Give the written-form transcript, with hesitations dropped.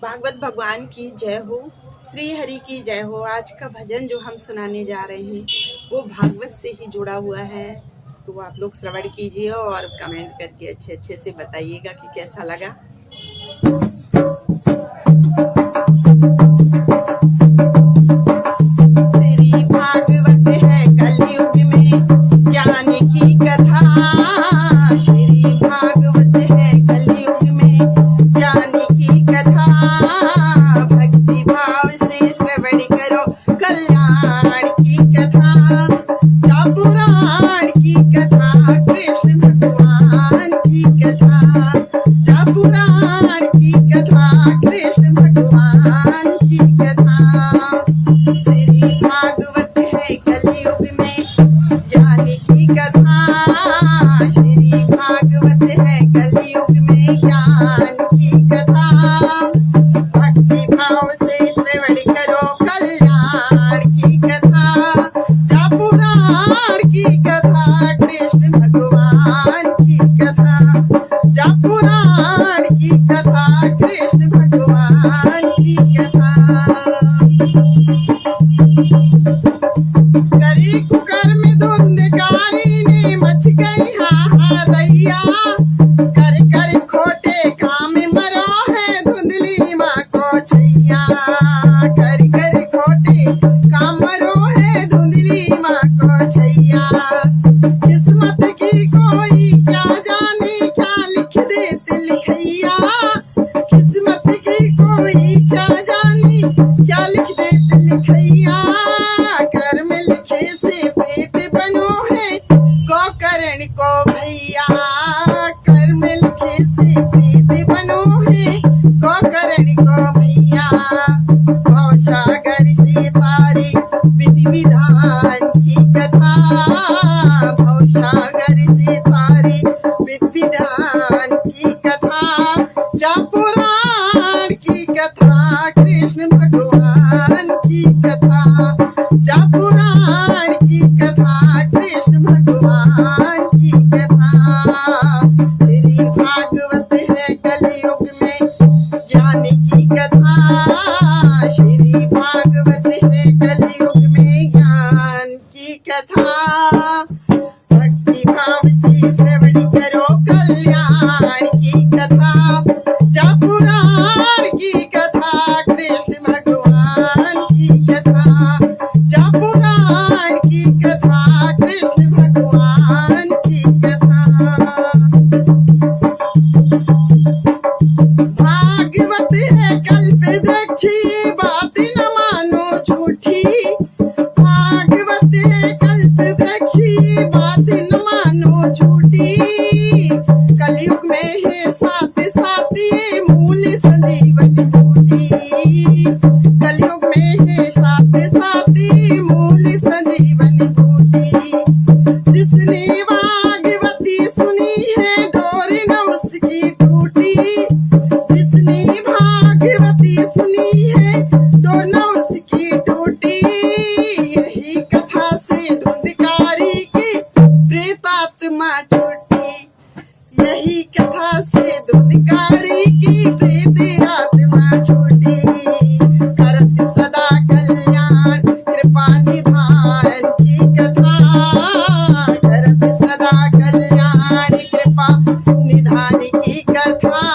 भागवत भगवान की जय हो, श्री हरि की जय हो। आज का भजन जो हम सुनाने जा रहे हैं वो भागवत से ही जुड़ा हुआ है, तो आप लोग श्रवण कीजिए और कमेंट करके अच्छे अच्छे से बताइएगा कि कैसा लगा। श्री भागवत है कलयुग में ज्ञान की कथा। श्री भागवत है कलयुग में ज्ञान की कथा। भक्ति भाव से श्रवण करो कल्याण की कथा। जा पुराण की कथा, कृष्ण भगवान की कथा। जा पुराण की कथा, कृष्ण भगवान की कथा। श्री भागवत है कलयुग में ज्ञान की कथा। श्री भागवत है कलयुग में ज्ञान की कथा। भक्ति भाव से श्रवण करो कल्याण की कथा। जा पुराण की कथा, कृष्ण भगवान की कथा। जा पुराण की कथा, कृष्ण भगवान की कथा। करी कुकर में धुंधकारी ने मच गई हाहादैया। कर कर खोटे काम मरो है धुंधली माँ को छैया। कर कर खोटे काम मरो है धुंधली माँ को छैया। किस्मत की कोई क्या जाने क्या लिख देते लिखैया। किस्मत की कोई क्या जाने क्या लिख देते लिखैया। कर्म लिखे से प्रेत बनो है गोकर्ण को भैया। कर्म लिखे से प्रेत बनो है गोकर्ण को भैया। भवसागर से तारे विधि विधान की कथा। भवसागर से तारे विधि विधान की कथा। जा पुराण की कथा, कृष्ण भगवान की कथा। जा पुराण की कथा, कृष्ण भगवान की कथा। श्री भागवत है कलयुग में ज्ञान की कथा। श्री भागवत है कलयुग में ज्ञान की कथा। भक्ति भाव से श्रवण करो कल्याण की कथा। जा पुराण की कथा, कृष्ण भगवान की कथा। जा पुराण की कथा, कृष्ण भगवान की कथा। भागवत है कल्प वृक्ष, बात न मानो झूठी। भागवत है कल्प वृक्ष, बात न मानो झूठी। कलयुग में है साथ साथी मूल संजीवन बूटी। कलयुग में है साथ साथी मूल संजीवन बूटी। जिसने भागवती सुनी है डोर न उसकी टूटी। जिसने भागवती सुनी है डोर न उसकी टूटी। यही कथा से धुंधकारी की प्रेतात्मा छूटी। यही कथा से धुंधकारी की प्रेत आत्मा छूटी। करत सदा कल्याण कृपा निधान की कथा। करत सदा कल्याण कृपा निधान की कथा।